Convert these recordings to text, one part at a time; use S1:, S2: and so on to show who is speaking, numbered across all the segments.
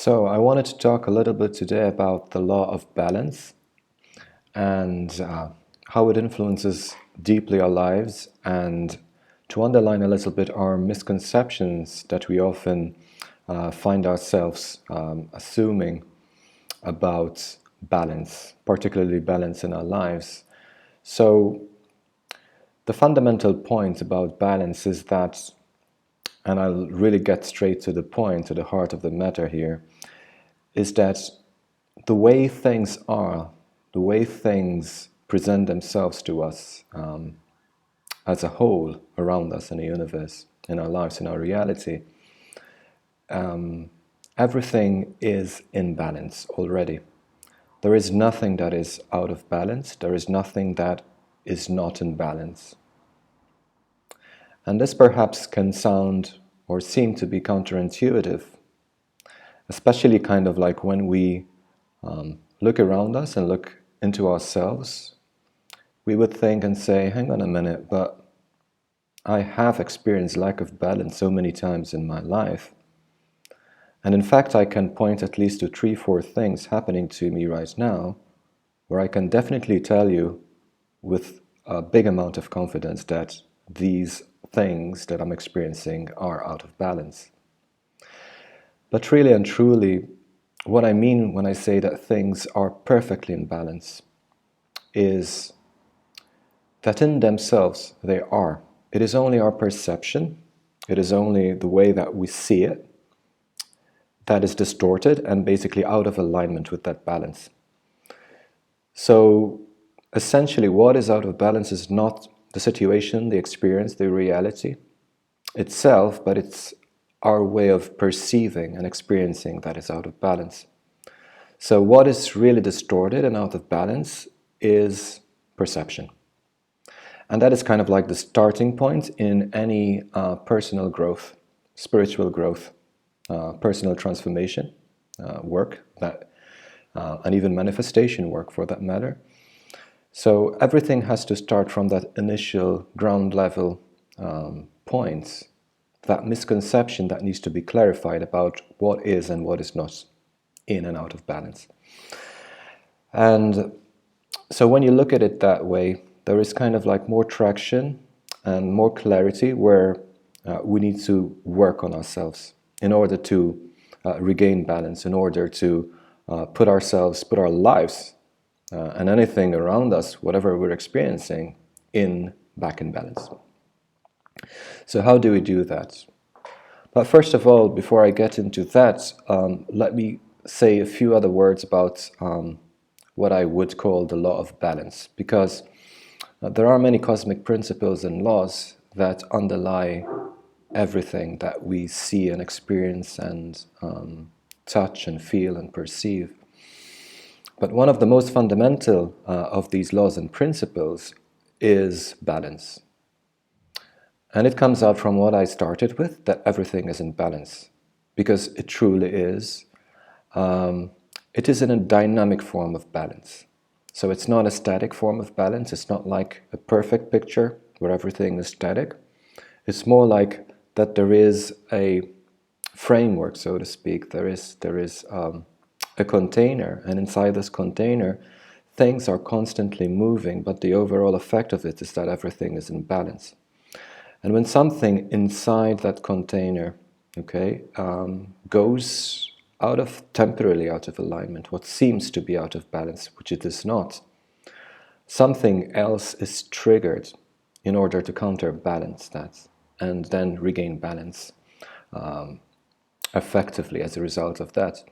S1: So, I wanted to talk a little bit today about the law of balance and how it influences deeply our lives, and to underline a little bit our misconceptions that we often find ourselves assuming about balance, particularly balance in our lives. So, the fundamental point about balance is that, and I'll really get straight to the point, to the heart of the matter here, is that the way things are, the way things present themselves to us as a whole around us in the universe, in our lives, in our reality, everything is in balance already. There is nothing that is out of balance. There is nothing that is not in balance. And this perhaps can sound or seem to be counterintuitive, especially kind of like when we look around us and look into ourselves. We would think and say, hang on a minute, but I have experienced lack of balance so many times in my life. And in fact, I can point at least to 3, 4 things happening to me right now where I can definitely tell you with a big amount of confidence that these things that I'm experiencing are out of balance. But really and truly, what I mean when I say that things are perfectly in balance is that in themselves they are. It is only our perception, it is only the way that we see it that is distorted and basically out of alignment with that balance. So essentially, what is out of balance is not the situation, the experience, the reality itself, but it's our way of perceiving and experiencing that is out of balance. So what is really distorted and out of balance is perception. And that is kind of like the starting point in any personal growth, spiritual growth, personal transformation work, and even manifestation work for that matter. So everything has to start from that initial ground level point, that misconception that needs to be clarified about what is and what is not in and out of balance. And so when you look at it that way, there is kind of like more traction and more clarity where we need to work on ourselves in order to regain balance, in order to put our lives and anything around us, whatever we're experiencing, back in balance. So how do we do that? But first of all, before I get into that, let me say a few other words about what I would call the law of balance, because there are many cosmic principles and laws that underlie everything that we see and experience and touch and feel and perceive. But one of the most fundamental of these laws and principles is balance. And it comes out from what I started with, that everything is in balance, because it truly is. It is in a dynamic form of balance. So it's not a static form of balance. It's not like a perfect picture where everything is static. It's more like that there is a framework, so to speak. There is a container, and inside this container, things are constantly moving, but the overall effect of it is that everything is in balance. And when something inside that container, goes temporarily out of alignment, what seems to be out of balance, which it is not, something else is triggered in order to counterbalance that and then regain balance effectively as a result of that.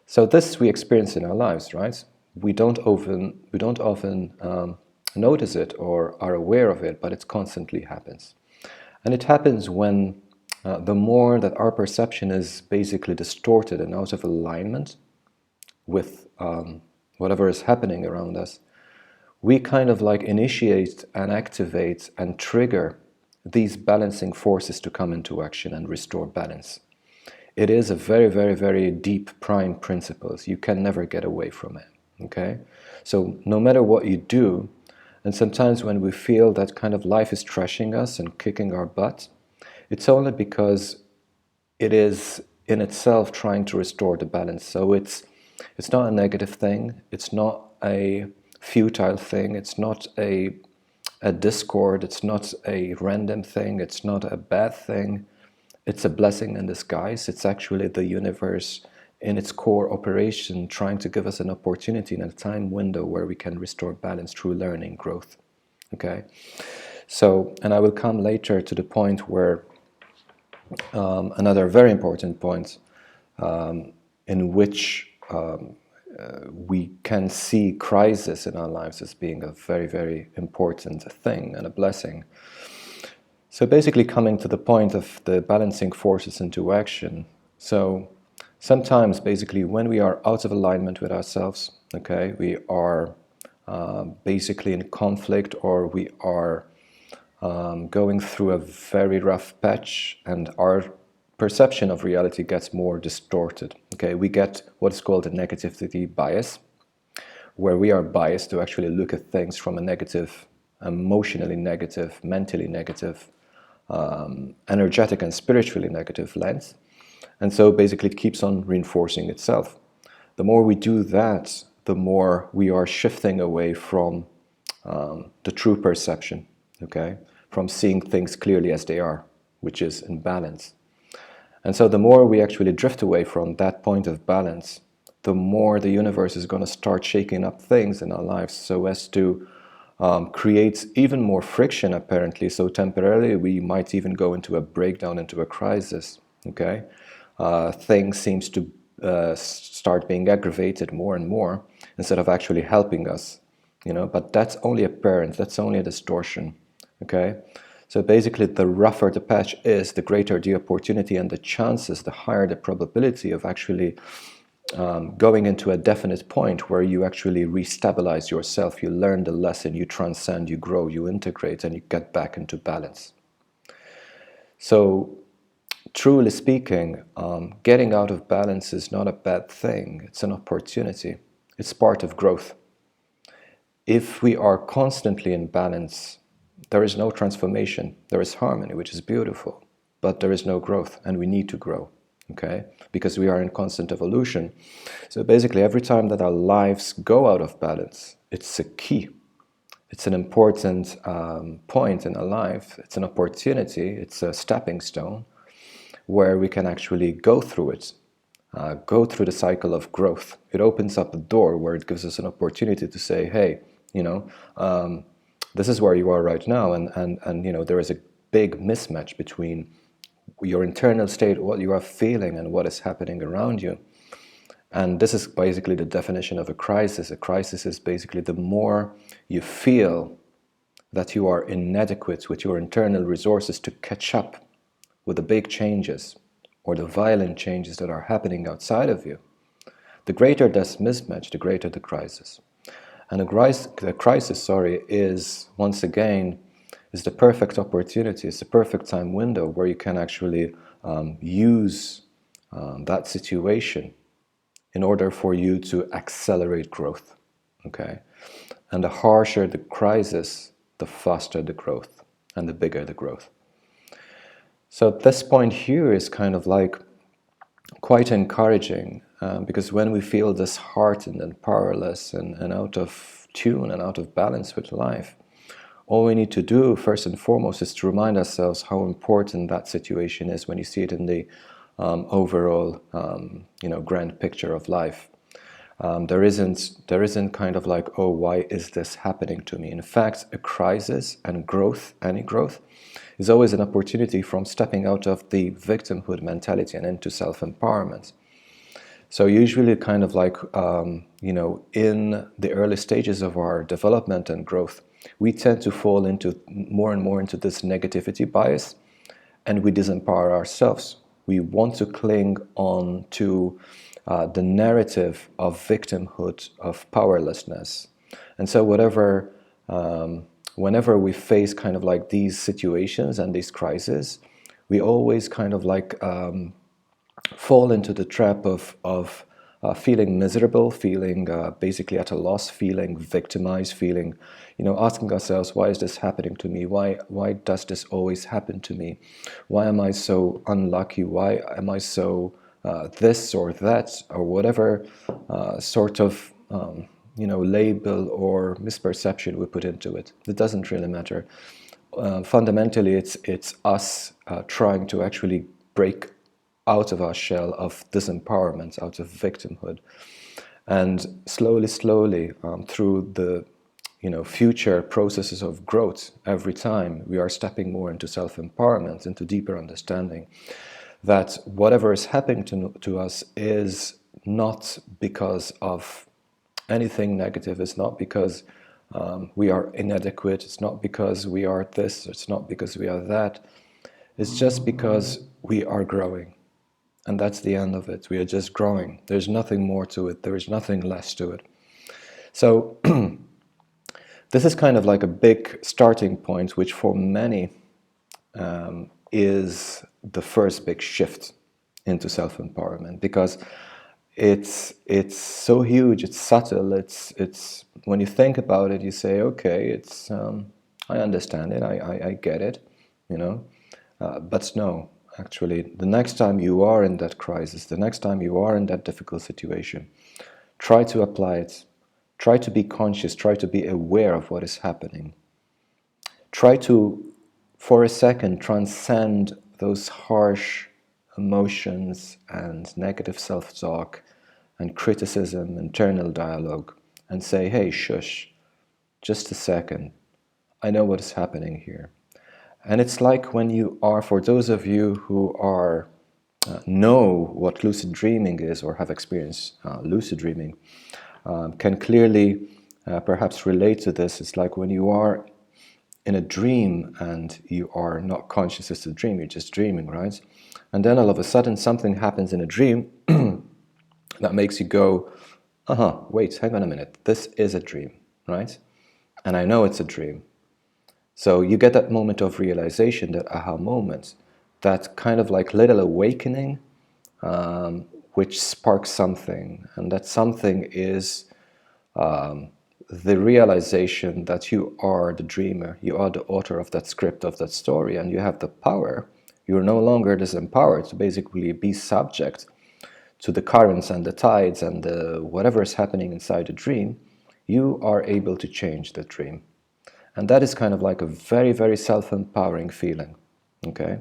S1: So this we experience in our lives, right? We don't often notice it or are aware of it, but it constantly happens. And it happens when the more that our perception is basically distorted and out of alignment with whatever is happening around us, we kind of like initiate and activate and trigger these balancing forces to come into action and restore balance. It is a very, very, very deep prime principles. You can never get away from it, okay? So no matter what you do, and sometimes when we feel that kind of life is trashing us and kicking our butt, it's only because it is in itself trying to restore the balance. So it's not a negative thing, it's not a futile thing, it's not a discord, it's not a random thing, it's not a bad thing. It's a blessing in disguise. It's actually the universe in its core operation trying to give us an opportunity in a time window where we can restore balance through learning, growth. Okay? So, and I will come later to the point where another very important point in which we can see crisis in our lives as being a very, very important thing and a blessing. So basically coming to the point of the balancing forces into action. So sometimes basically when we are out of alignment with ourselves, okay, we are basically in conflict, or we are going through a very rough patch, and our perception of reality gets more distorted. Okay, we get what's called a negativity bias, where we are biased to actually look at things from a negative, emotionally negative, mentally negative, energetic and spiritually negative lens. And so basically it keeps on reinforcing itself. The more we do that, the more we are shifting away from the true perception, okay? From seeing things clearly as they are, which is in balance. And so the more we actually drift away from that point of balance, the more the universe is going to start shaking up things in our lives so as to create even more friction, apparently. So temporarily we might even go into a breakdown, into a crisis, okay? Things seems to start being aggravated more and more instead of actually helping us, you know, but that's only apparent, that's only a distortion, okay? So basically the rougher the patch is, the greater the opportunity and the chances, the higher the probability of actually going into a definite point where you actually restabilize yourself, you learn the lesson, you transcend, you grow, you integrate, and you get back into balance. So truly speaking, getting out of balance is not a bad thing. It's an opportunity. It's part of growth. If we are constantly in balance, there is no transformation. There is harmony, which is beautiful, but there is no growth, and we need to grow, okay? Because we are in constant evolution. So basically, every time that our lives go out of balance, it's a key. It's an important point in our life. It's an opportunity. It's a stepping stone where we can actually go through it, go through the cycle of growth. It opens up a door where it gives us an opportunity to say, hey, you know, this is where you are right now, and you know, there is a big mismatch between your internal state, what you are feeling, and what is happening around you. And this is basically the definition of a crisis. A crisis is basically the more you feel that you are inadequate with your internal resources to catch up with the big changes or the violent changes that are happening outside of you, the greater this mismatch, the greater the crisis. And the crisis, is once again, is the perfect opportunity, it's the perfect time window where you can actually use that situation in order for you to accelerate growth, okay? And the harsher the crisis, the faster the growth and the bigger the growth. So this point here is kind of like quite encouraging, because when we feel disheartened and powerless and out of tune and out of balance with life, all we need to do first and foremost is to remind ourselves how important that situation is when you see it in the overall grand picture of life. There isn't kind of like, oh, why is this happening to me? In fact, a crisis and growth, any growth, is always an opportunity from stepping out of the victimhood mentality and into self-empowerment. So usually kind of like, in the early stages of our development and growth, we tend to fall into more and more into this negativity bias, and we disempower ourselves. We want to cling on to the narrative of victimhood, of powerlessness. And so whenever we face kind of like these situations and these crises, we always kind of like fall into the trap of feeling miserable, feeling basically at a loss, feeling victimized, feeling, asking ourselves, why is this happening to me? Why does this always happen to me? Why am I so unlucky? Why am I so this or that or whatever sort of label or misperception we put into it. It doesn't really matter. Fundamentally, it's us trying to actually break out of our shell of disempowerment, out of victimhood, and slowly, through the future processes of growth, every time we are stepping more into self-empowerment, into deeper understanding that whatever is happening to us is not because of anything negative. It's not because we are inadequate. It's not because we are this. It's not because we are that. It's just because we are growing. And that's the end of it. We are just growing. There's nothing more to it. There is nothing less to it. So this is kind of like a big starting point, which for many is the first big shift into self-empowerment, because it's so huge, it's subtle, it's when you think about it, you say, okay, it's I understand it, I get it, but no, actually, the next time you are in that crisis, the next time you are in that difficult situation, try to apply it. Try to be conscious, try to be aware of what is happening. Try to, for a second, transcend those harsh emotions and negative self-talk and criticism, internal dialogue, and say, hey, shush, just a second. I know what is happening here. And it's like when you are, for those of you who are know what lucid dreaming is or have experienced lucid dreaming, can clearly perhaps relate to this. It's like when you are in a dream and you are not conscious it's a dream, you're just dreaming, right? And then all of a sudden something happens in a dream that makes you go, wait, hang on a minute, this is a dream, right? And I know it's a dream. So you get that moment of realization, that aha moment, that kind of like little awakening, which sparks something. And that something is the realization that you are the dreamer, you are the author of that script, of that story, and you have the power. You're no longer disempowered to basically be subject to the currents and the tides and whatever is happening inside the dream. You are able to change the dream. And that is kind of like a very, very self-empowering feeling, okay?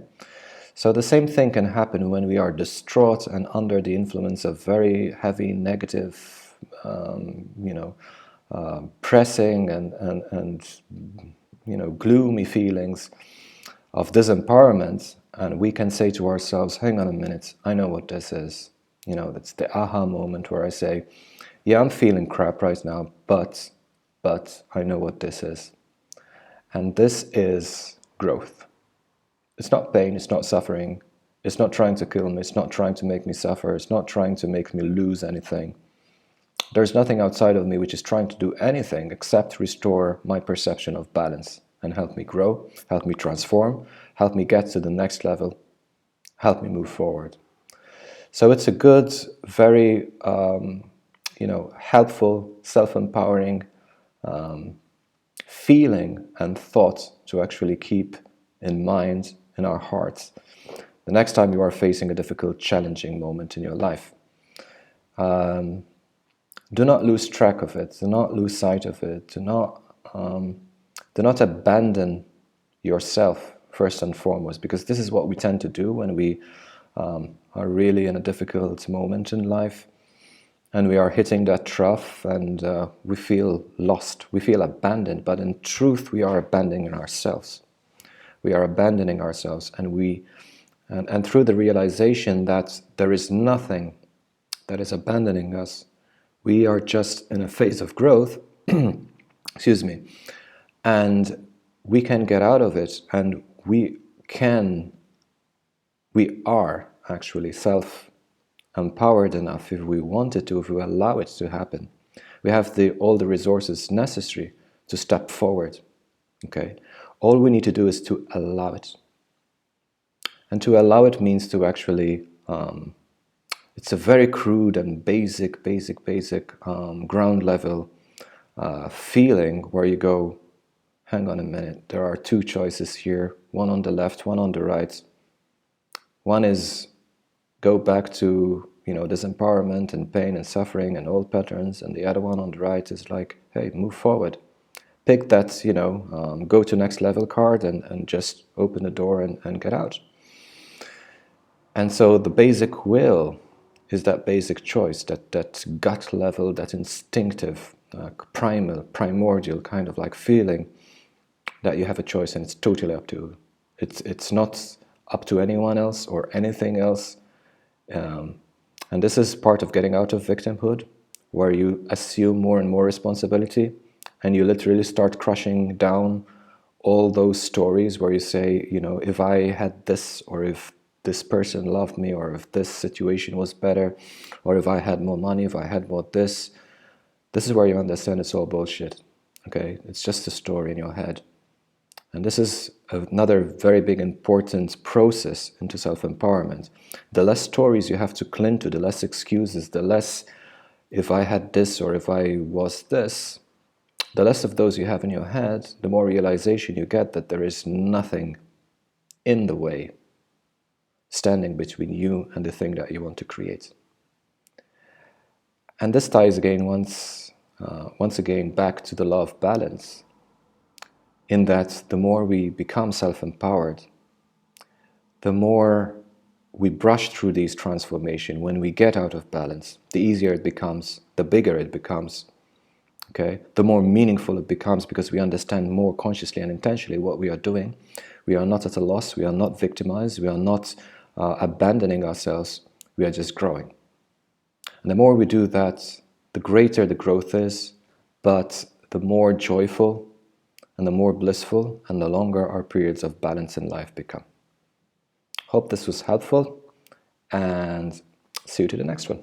S1: So the same thing can happen when we are distraught and under the influence of very heavy negative, pressing and gloomy feelings of disempowerment, and we can say to ourselves, hang on a minute, I know what this is. That's the aha moment where I say, yeah, I'm feeling crap right now, but I know what this is. And this is growth. It's not pain, it's not suffering, it's not trying to kill me, it's not trying to make me suffer, it's not trying to make me lose anything. There's nothing outside of me which is trying to do anything except restore my perception of balance and help me grow, help me transform, help me get to the next level, help me move forward. So it's a good, very helpful, self-empowering feeling and thought to actually keep in mind, in our hearts, the next time you are facing a difficult, challenging moment in your life. Do not lose track of it. Do not lose sight of it. Do not abandon yourself first and foremost, because this is what we tend to do when we are really in a difficult moment in life, and we are hitting that trough, and we feel lost. We feel abandoned, but in truth, we are abandoning ourselves. We are abandoning ourselves, and through the realization that there is nothing that is abandoning us, we are just in a phase of growth, excuse me, and we can get out of it, and we are actually self-empowered enough, if we wanted to, if we allow it to happen. We have all the resources necessary to step forward, okay? All we need to do is to allow it. And to allow it means to actually, it's a very crude and basic ground level feeling where you go, hang on a minute, there are two choices here, one on the left, one on the right. One is go back to, disempowerment and pain and suffering and old patterns, and the other one on the right is like, hey, move forward. Pick that, go to next level card and just open the door and get out. And so the basic will is that basic choice, that gut level, that instinctive, primal, primordial kind of like feeling that you have a choice, and it's totally up to you. It's not up to anyone else or anything else. And this is part of getting out of victimhood, where you assume more and more responsibility, and you literally start crushing down all those stories where you say, if I had this, or if this person loved me, or if this situation was better, or if I had more money, if I had more this is where you understand it's all bullshit. Okay, it's just a story in your head. And this is another very big important process into self-empowerment. The less stories you have to cling to, the less excuses, the less if I had this or if I was this, the less of those you have in your head, the more realization you get that there is nothing in the way standing between you and the thing that you want to create. And this ties again once again back to the law of balance, in that the more we become self-empowered, the more we brush through these transformations. When we get out of balance, the easier it becomes, the bigger it becomes. Okay? The more meaningful it becomes, because we understand more consciously and intentionally what we are doing. We are not at a loss, we are not victimized, we are not abandoning ourselves, we are just growing. And the more we do that, the greater the growth is, but the more joyful and the more blissful and the longer our periods of balance in life become. Hope this was helpful, and see you to the next one.